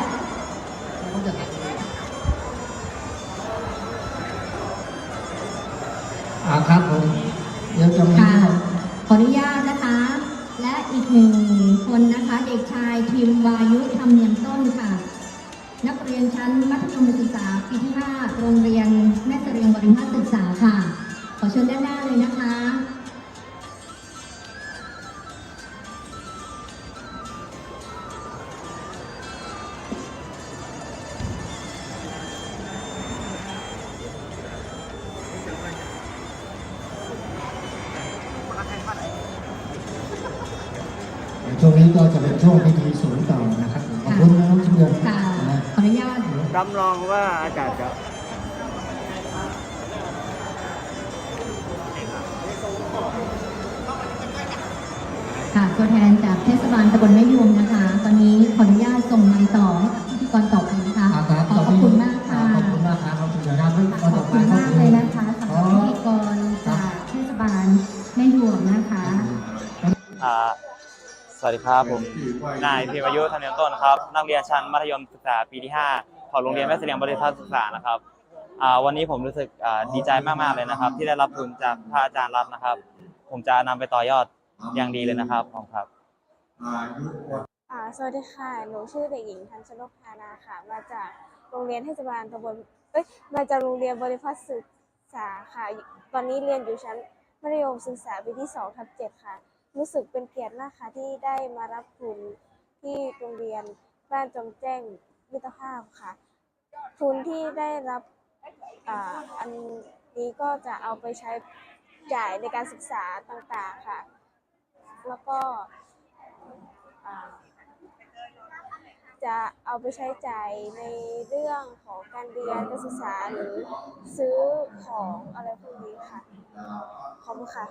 ครับผมเดี๋ยวจะค่ะขออนุญาตนะคะและอีก1 คนนะคะเด็กชายทิมวายุธรรมเนียมต้นค่ะนักเรียนชั้นมัธยมศึกษาปีที่ 5 โรงเรียนแม่เสรียงบริหารศึกษาค่ะขอเชิญด้านหน้าเลยนะคะช่วงนี้ก็จะเป็นช่วงพิธีสวนต่อนะครับขอบคุณนะน้องเชื่อค่ะขออนุญาตรับรองว่าอาจารย์จะค่ะตัวแทนจากเทศบาลตำบลแม่ยวงนะคะตอนนี้ขออนุญาตส่งไมค์ต่อให้กับพิธีกรต่อไปนะคะขอบคุณมากค่ะขอบคุณมากครับขอบคุณมากเลยนะคะสำหรับพิธีกรจากเทศบาลแม่ยวงนะคะสวัสดีครับผมนายพิมอายุธรรมเนียมต้นครับนักเรียนชั้นมัธยมศึกษาปีที่ 5 ของโรงเรียนแม่เสลียงบริษัทศึกษานะครับวันนี้ผมรู้สึกดีใจมากๆเลยนะครับที่ได้รับทุนจากพระอาจารย์รัตน์นะครับผมจะนำไปต่อยอดอย่างดีเลยนะครับขอบคุณครับ สวัสดีค่ะ หนูชื่อเด็กหญิงทันชนกธานาค่ะ มาจากโรงเรียนเทศบาลตำบลมาจากโรงเรียนบริพัตรศึกษาค่ะ ตอนนี้เรียนอยู่ชั้นมัธยมศึกษาปีที่2/7ค่ะ รู้สึกเป็นเกียรติมากค่ะที่ได้มารับทุนที่โรงเรียนบ้านจอมแจ้งมิตรภาพค่ะ ทุนที่ได้รับอันนี้ก็จะเอาไปใช้จ่ายในการศึกษาต่างๆค่ะ แล้วก็จะเอาไปใช้จ่ายในเรื่องของการเรียนการศึกษาหรือซื้อของอะไรพวกนี้ค่ะ ขอบคุณค่ะ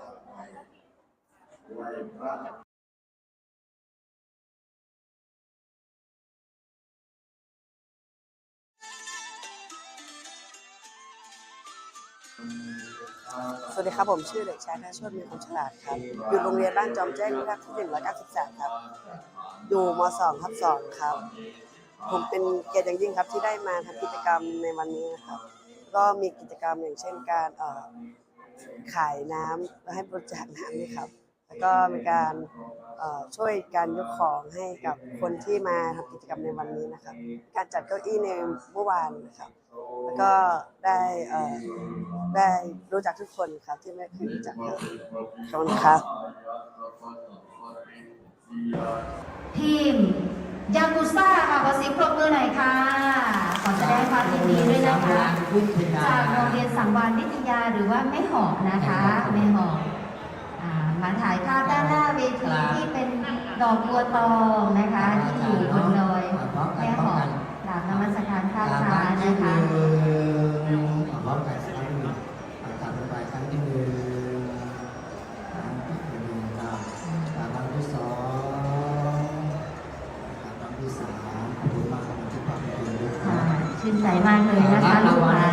สวัสดีครับผมชื่อเด็กชายธนโชติมีคำฉลาดครับอยู่โรงเรียนบ้านจอมแจ้งมิตรภาพที่193ครับอยู่ม2/2ครับผมเป็นเกียรติอย่างยิ่งครับที่ได้มาทำกิจกรรมในวันนี้นะครับก็มีกิจกรรมอย่างเช่นการขายน้ำและให้บริจาคน้ำด้วยครับแล้วก็มีการช่วยการยกของให้กับคนที่มาทำกิจกรรมในวันนี้นะครับการจัดเก้าอี้ในเมื่อวานนะครับแล้วก็ได้รู้จักทุกคนครับที่ไม่เคยรู้จักครับขอบคุณครับ ทีมยากุซ่าค่ะขอเสียงปรบมือหน่อยค่ะขอแสดงความยินดีด้วยนะคะจากโรงเรียนสังวาลวิทยาหรือว่าแม่หอกนะคะแม่หอกมาถ่ายภาพด้านหน้าเวทีที่เป็นดอกบัวตองนะคะที่อยู่บนดอยแม่หอกกราบนมัสการพระอาจารย์นะคะพร้อมกันครั้งหนึ่งตามไปครั้งที่1ครั้งที่1ครับครั้งที่2ครั้งที่3ขอบคุณมากครับที่ฟังเพลงด้วยครับ ชื่นใจมากเลยนะคะลูกหลาน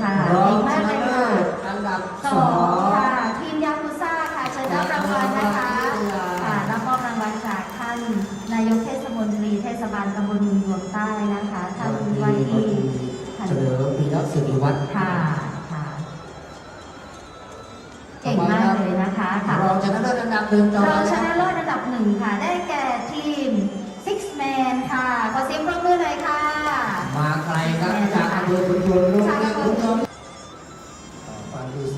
ค่ะเก่งมากเลยค่ะอันดับ 2ค่ะทีมยากุซ่าค่ะเชิญรับรางวัลนะคะรับมอบรางวัลจากท่านนายกเทศมนตรีเทศบาลตำบลเมืองหลวงใต้นะคะท่านวัยดีเฉลิมพีรศิริวัฒน์ค่ะเก่งมากเลยนะคะรองชนะเลิศอันดับ1รองชนะเลิศอันดับ1ค่ะได้แก่ทีม Six Man ค่ะขอเสียงปรบมือหน่อยค่ะมาไกลครับจากอำเภอพุทธมณฑลครั้งที่2ครั้งที่3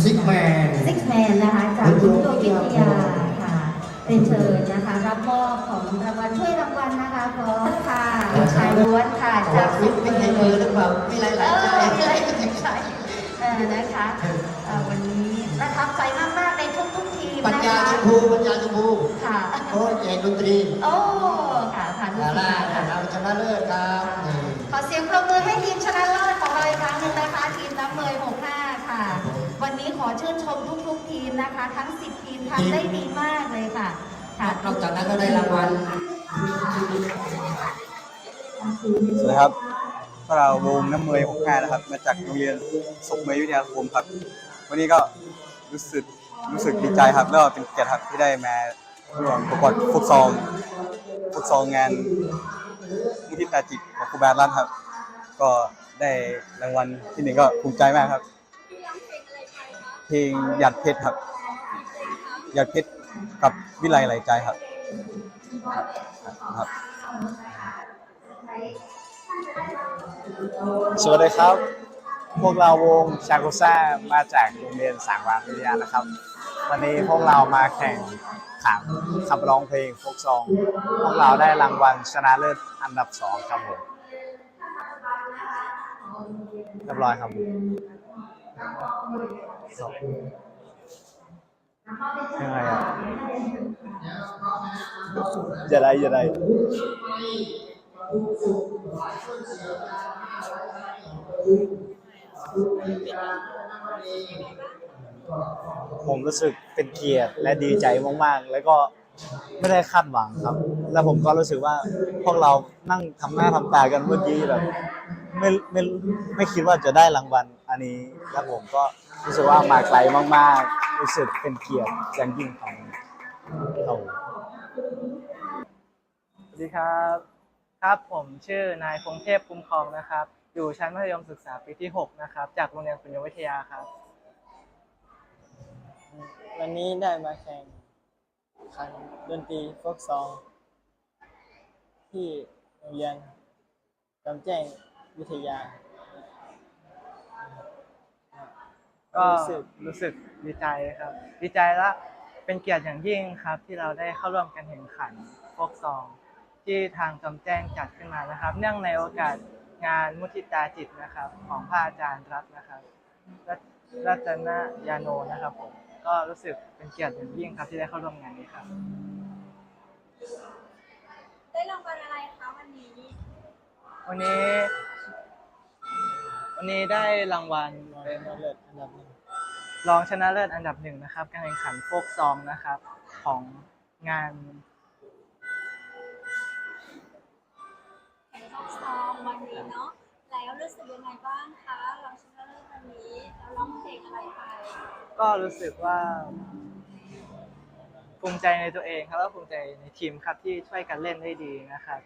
ซิกแมนนะคะจากคุณโยวิทยาค่ะเป็นเชิญนะคะรับมอบของรางวัลช่วยรางวัลนะคะพร้อมค่ะชายล้วนค่ะจากวิทย์ไม่ใช่มือหรือเปล่ามีหลายๆใจนะคะวันนี้ประทับใจมากๆในทุกทีมปัญ นะคะ ญาชมพูค่ะโค้ชเอกดนตรีโอ้ค่ะผ่านทุกทีมค่ะเราชนะเลิศครับขอเสียงปรบมือให้ทีมชนะเลิศของเราอีกครั้งหนึ่งนะคะทีมน้ำเมย65ค่ะวันนี้ขอชื่นชมทุกทีมนะคะทั้ง10ทีมทำได้ดีมากเลยค่ะนอกจากนั้นก็ได้รางวัลสวัสดีครับพวกเราวงน้ำเมย65นะครับมาจากโรงเรียนศกเมยวิทยาคมครับวันนี้ก็รู้สึกดีใจครับแล้วก็เป็นเกียรติครับที่ได้มาร่วมประกวดฟุตซอลงานมุทิตาจิตของครูบารัตน์ครับก็ได้รางวัลที่1ก็ภูมิใจมากครับเพลงหยาดเพชรครับหยาดเพชรกับวิไลไหลใจครับสวัสดีครับพวกเราวงชากุซ่ามาจากโรงเรียนสังวาลวิทยานะครับวันนี้พวกเรามาแข่งขับร้องเพลงโฟกซองพวกเราได้รางวัลชนะเลิศอันดับ2ครับผมเรียบร้อยครับยังไงอ่ะอย่าได้ผมรู้สึกเป็นเกียรติและดีใจมากๆแล้วก็ไม่ได้คาดหวังครับแล้วผมก็รู้สึกว่าพวกเรานั่งทำหน้าทำตากันเมื่อกี้แบบไม่คิดว่าจะได้รางวัลอันนี้แล้วผมก็รู้สึกว่ามาไกลมากๆรู้สึกเป็นเกียรติอย่างยิ่งของเราสวัสดีครับผมชื่อนายพงเทพคุ้มครองนะครับอ อยู่ชั้นมัธยมศึกษาปีที่6นะครับจากโรงเรียนปุญญวิทยาครับวันนี้ได้มาแข่งขันดนตรีโฟกซองที่โรงเรียนจำแจ้งวิทยาก็รู้สึกดีใจครับดีใจและเป็นเกียรติอย่างยิ่งครับที่เราได้เข้าร่วมการแข่งขันโฟกซองที่ทางจำแจ้งจัดขึ้นมานะครับเนื่องในโอกาสงานมุทิตาจิตนะครับของพระอาจารย์รัตน์นะครับรัตนยาโนนะครับผมก็รู้สึกเป็นเกียรติอย่างยิ่งครับที่ได้เข้าร่วมงานนี้ครับได้รางวัลอะไรคะวันนี้วันนี้ได้รางวัลเป็นรองชนะเลิศอันดับหนึ่งนะครับการแข่งขันโฟกซองนะครับของงานแข่งโฟกซองวันนี้เนาะแล้วรู้สึกยังไงบ้างคะรองชนะเลิศวันนี้แล้วร้องเพลงอะไรไปก็รู้สึกว่าภูมิใจในตัวเองครับและภูมิใจในทีมครับที่ช่วยกันเล่นได้ดีนะครับ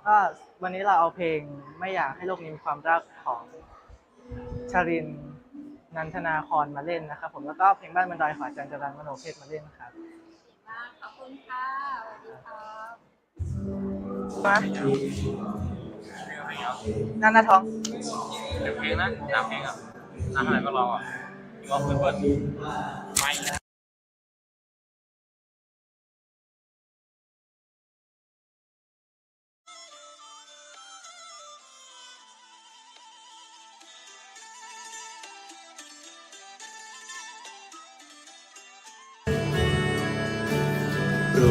ก็วันนี้เราเอาเพลงไม่อยากให้โลกนี้มีความรักของชรินทร์นันทนาครมาเล่นนะครับผมแล้วก็เพลงบ้านบรรดอยขอจันจรัญมโนเพชรมาเล่นครับขอบคุณค่ะสวัสดีครับนั่นนะท้องเพลงนะ3เพลงครับเท่าไหร่ก็รอร้องเพื่อนๆไปโปร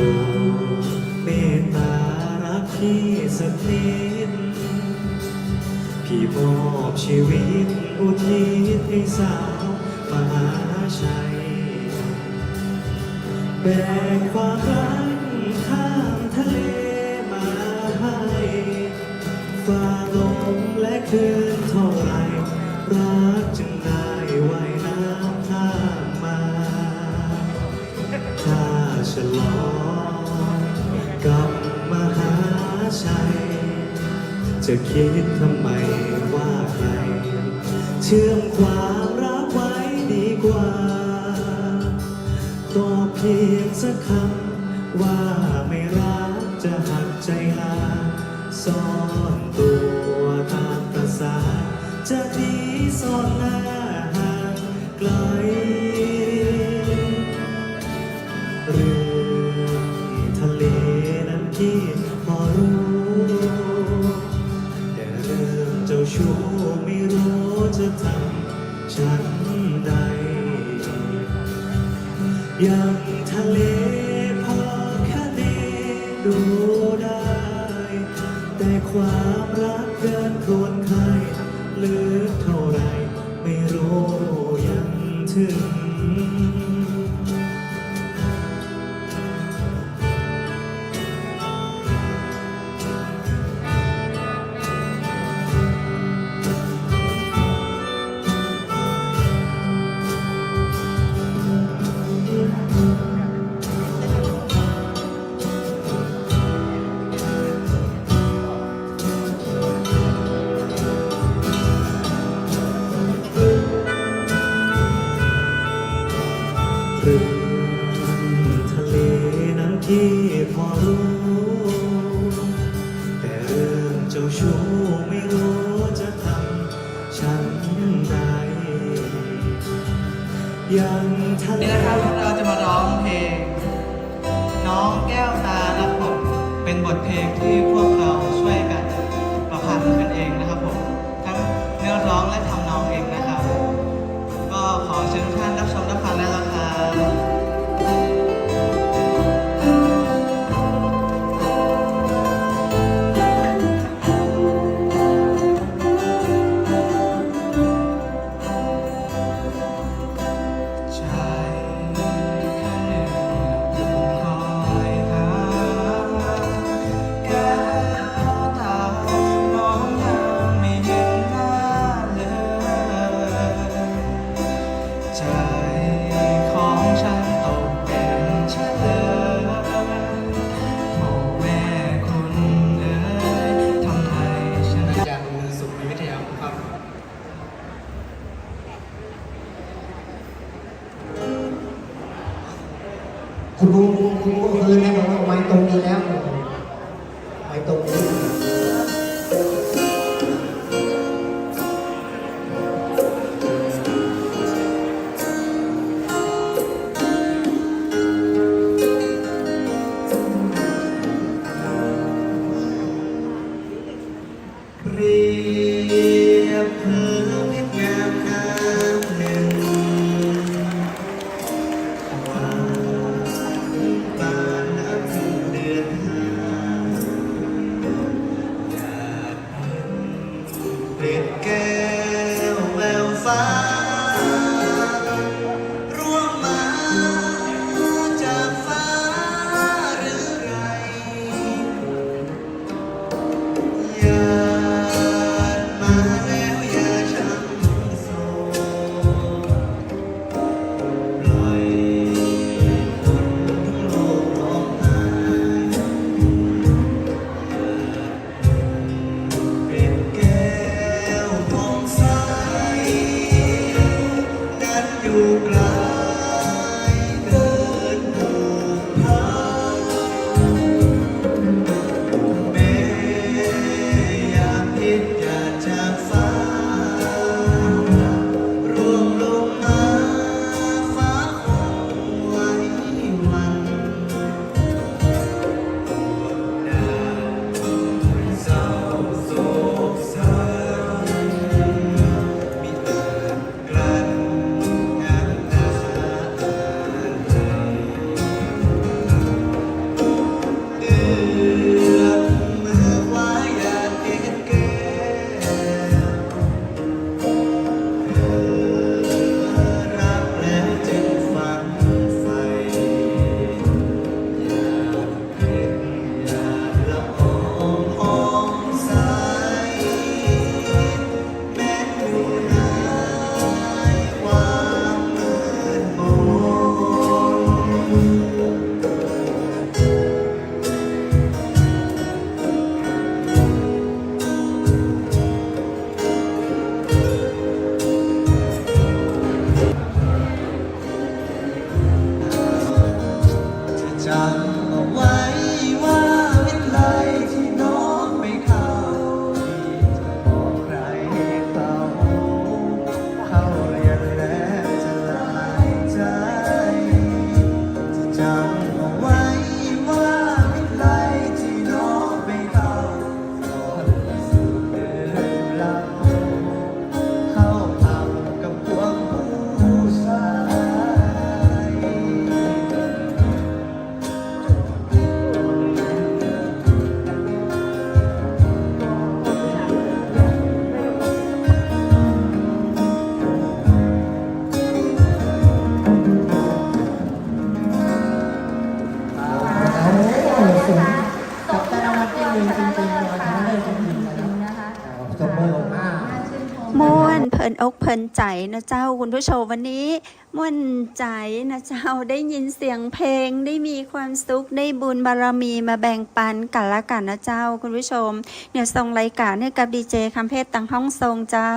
ดเมตตารักพี่สักนิดพี่มอบชีวิตอุทิศให้สาวมหาชัยแบกความรักข้ามทะเลมาให้ฝ่าลมและคืนเท่าไรรักจึงได้ว่ายน้ำข้ามมาถ้าฉลองกับมหาชัยจะคิดทำไมว่าใครเชื่อมความรักไว้ดีกว่าตอบเพียงสักคำว่าไม่รักจะหักใจลาซ่อนตัวตามประสาจะดีซ่อนหน้าห่างไกลเรื่องทะเลนั้นพี่พอรู้แต่เรื่องเจ้าชู้ไม่รู้จะทำฉันใดอย่างทะเลพอแค่นี้ดูได้แต่ความรักเกินครวญใครลึกเท่าไรไม่รู้ยังถึงเรื่องทะเลนั้นที่พอรู้แต่เรื่องเจ้าชู้ไม่รู้จะทำฉันใดอย่างทะเล นี่นะครับเราจะมาร้องเพลงน้องแก้วตารักผมเป็นบทเพลงที่พวกเราช่วยกันประพันธ์กันเองนะครับผมทั้งเนื้อร้องและทำนองเองนะครับก็ขอเชิญทุกท่านรับชมรับฟังได้แล้วครับ คืนแล้วบอกว่าไม้ตรงนี้แล้วไม้ตรงนี้เรียบเพลิงเพชรงามน้ำหนึ่งหวานปานน้ำพึ่งเดือนห้าอยากเห็นเกล็ดแก้วแววฟ้าร่วงมาจากฟ้าหรือไรอยากมาแล้วอย่าช้ำโศกปล่อยคนทั้งโลกร้องไห้เป็นแก้วของใสนั้นอยู่ไกลเกินผูกพันแม้ยามพิษอยากจากฟ้าร่วงลงมาฟ้าคงไว้วันดาวเศร้าโศกเศร้ามิอาจกลั้นน้ำตาเอื้อมมือไว้อยากเห็นแก้วรักแล้วจึงฝันใฝ่อยากเห็นอยากละอองหอมใสแม้อยู่ในความมืดมน จะจำเอาไว้ว่าวิไลที่น้องไม่เข้าที่จะบอกใครเขาเข้าเรียนแล้วจะละลายใจ จะจำเอาไว้ว่าวิไลที่น้องไม่เข้าก่อนสู่เดินเราเข้าทำกับพวกผู้ชาย โอ้สมกับแต่ละวันที่มีจริงๆเลยนะเลยจริงๆนะครับสมบูรณ์มาก ม่วนเพลินอกเพลินใจนะเจ้าคุณผู้ชมวันนี้ม่วนใจนะเจ้าได้ยินเสียงเพลงได้มีความสุขได้บุญบารมีมาแบ่งปันกันละกันนะเจ้าคุณผู้ชมเนี่ยส่งรายการให้กับดีเจคำเพชรตังห้องทรงเจ้า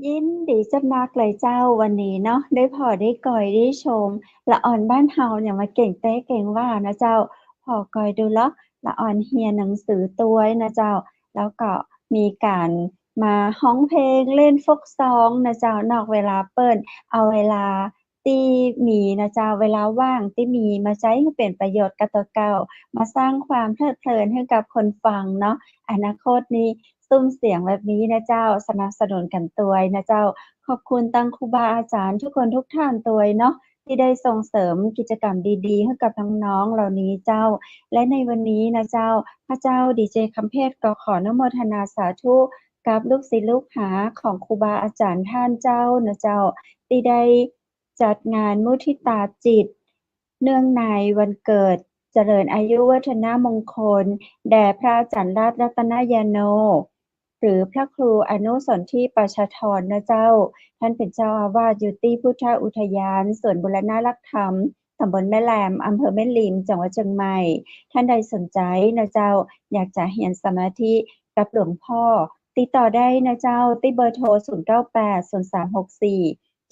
ยินดีจัดมากเลยเจ้าวันนี้เนาะได้พอได้ก่อยได้ชมละอ่อนบ้านเฮาเนี่ยมาเก่งเต้เก่งว่านะเจ้าพอก่อยดูแล้วละอ่อนเฮียนหนังสือตัวนะเจ้าแล้วก็มีการมาฮ้องเพลงเล่นโฟกซองนะเจ้านอกเวลาเปิ้นเอาเวลาที่มีนะเจ้าเวลาว่างที่มีมาใช้ให้เป็นประโยชน์กับตัวเก่ามาสร้างความเพลิดเพลินให้กับคนฟังเนาะอนาคตนี้ ซุ้มเสียงแบบนี้นะเจ้าสนับสนุนกันตัวยนะเจ้าขอบคุณตั้งครูบาอาจารย์ทุกคนทุกท่านตัวยเนาะที่ได้ส่งเสริมกิจกรรมดีๆให้กับน้องๆเหล่านี้เจ้า และในวันนี้นะเจ้าพระเจ้าดีเจคำเพชรก็ขออนุโมทนาสาธุกับลูกศิษย์ลูกหาของครูบาอาจารย์ท่านเจ้านะเจ้าที่ได้จัดงานมุทิตาจิต เนื่องในวันเกิดเจริญอายุวัฒนมงคลแด่พระอาจารย์ราชรัตนยาโน หรือพระครูอนุสนธิประชาธรนะเจ้าท่านเป็นเจ้าอาวาสอยู่ที่พุทธอุทยานสวนบุรณรักธรรมตำบลแม่แหลมอำเภอแม่ริมจังหวัดเชียงใหม่ท่านใดสนใจนะเจ้าอยากจะเรียนสมาธิกับหลวงพ่อ ติดต่อได้นะเจ้าที่เบอร์โทร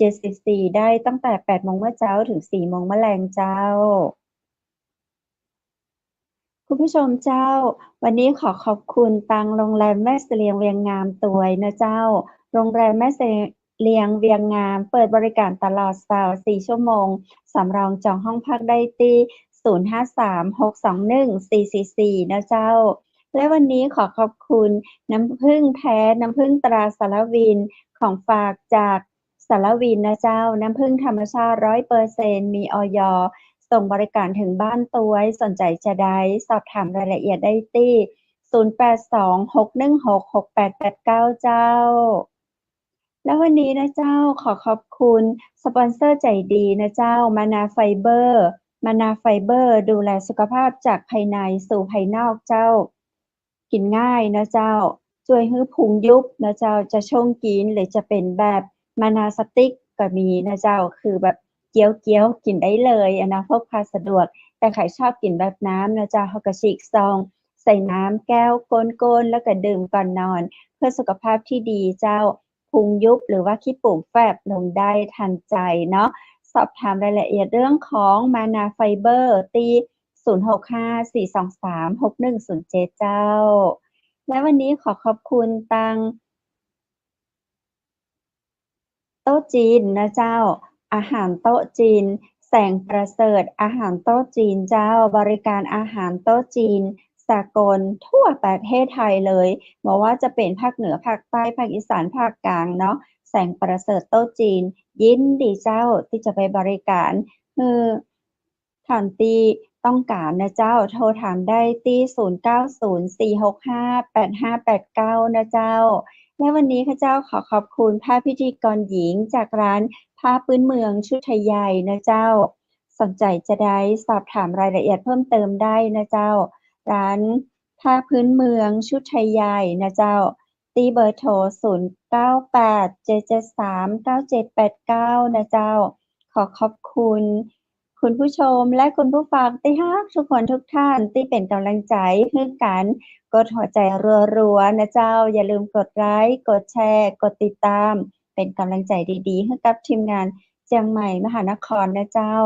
0980364744 ได้ตั้งแต่ 8 โมงเมื่อเช้าถึง 4 โมงเมื่อแลงเจ้า คุณผู้ชมเจ้า วันนี้ขอขอบคุณตังโรงแรมแม่เสลียงเวียงงามตัวยนะเจ้า โรงแรมแม่เสลียงเวียงงามเปิดบริการตลอด24 ชั่วโมงสำรองจองห้องพักได้ที่ 053-621-444 นะเจ้า และวันนี้ขอขอบคุณน้ำผึ้งแท้น้ำผึ้งตราสารวินของฝากจากสารวินนะเจ้า น้ำผึ้งธรรมชาติ 100% มีอย.ส่งบริการถึงบ้านตัวไว้สนใจจะได้สอบถามรายละเอียดได้ที่ 0826166889 เจ้า แล้ววันนี้นะเจ้าขอขอบคุณสปอนเซอร์ใจดีนะเจ้ามานาไฟเบอร์ดูแลสุขภาพจากภายในสู่ภายนอกเจ้ากินง่ายนะเจ้าช่วยให้พุงยุบนะเจ้าจะชงกินหรือจะเป็นแบบมานาสติ๊กก็มีนะเจ้าคือแบบเกี๊ยวกินได้เลยนะพกพาสะดวกแต่ใครชอบกินแบบน้ำนะเจ้าเฮาก็ฉีกซองใส่น้ำแก้วก้นๆแล้วก็ดื่มก่อนนอนเพื่อสุขภาพที่ดีเจ้าพุงยุบหรือว่าขี้ปุ่มแฟบลงได้ทันใจเนาะสอบถามรายละเอียดเรื่องของมานาไฟเบอร์ตี 065-423-6107 เจ้าและวันนี้ขอขอบคุณตังโต๊ะจีนนะเจ้าอาหารโต๊ะจีนแสงประเสริฐอาหารโต๊ะจีนเจ้าบริการอาหารโต๊ะจีนสากลทั่วประเทศไทยเลยบอกว่าจะเป็นภาคเหนือภาคใต้ภาคอีสานภาคกลางเนาะแสงประเสริฐโต๊ะจีนยินดีเจ้าที่จะไปบริการท่านที่ต้องการนะเจ้าโทรถามได้ที่ 0904658589 นะเจ้าและวันนี้ข้าเจ้าขอขอบคุณผ้าพิธีกรหญิงจากร้านผ้าพื้นเมืองชุดไทยใหญ่นะเจ้าสนใจจะได้สอบถามรายละเอียดเพิ่มเติมได้นะเจ้าร้านผ้าพื้นเมืองชุดไทยใหญ่นะเจ้าตีเบอร์โทร 0987739789 นะเจ้าขอขอบคุณคุณผู้ชมและคุณผู้ฟังที่ฮักทุกคนทุกท่านที่เป็นกำลังใจให้กันกดหัวใจรัวๆนะเจ้าอย่าลืมกดไลค์กดแชร์กดติดตามเป็นกำลังใจดีๆให้กับทีมงานเชียงใหม่มหานครนะเจ้า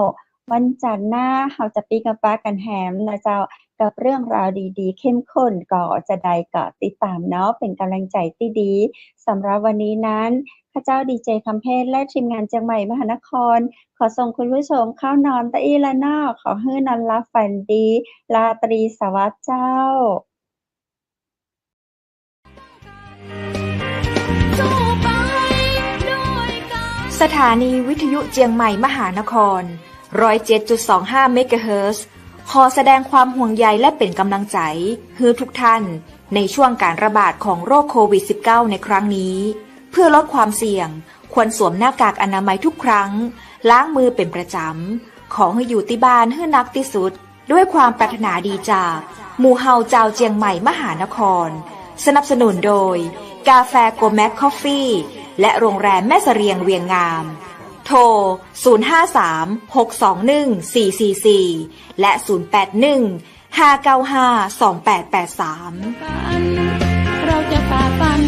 วันจันทร์หน้าเราจะปีกับป้ากันแฮมนะเจ้ากับเรื่องราวดีๆเข้มข้นก็จะได้ก็ติดตามเนาะเป็นกำลังใจที่ดีสำหรับวันนี้นั้นข้าเจ้าดีเจคำเพชรและทีมงานเชียงใหม่มหานครขอส่งคุณผู้ชมเข้านอนตะอีละนอขอให้นอนหลับฝันดีราตรีสวัสดิ์เจ้าสถานีวิทยุเจียงใหม่มหานคร 107.25 เมกะเฮิรตซ์ขอแสดงความห่วงใยและเป็นกำลังใจให้ทุกท่านในช่วงการระบาดของโรคโควิด -19 ในครั้งนี้เพื่อลดความเสี่ยงควรสวมหน้ากากอนามัยทุกครั้งล้างมือเป็นประจำขอให้อยู่ที่บ้านให้นักที่สุดด้วยความปรารถนาดีจากหมู่เฮาเจ้าเจียงใหม่มหานครสนับสนุนโดยกาแฟโกแม็กคอฟฟี่และโรงแรมแม่เสรียงเวียงงามโทร 053-621-444 และ 081-595-2883 เราจะฝ่าฟัน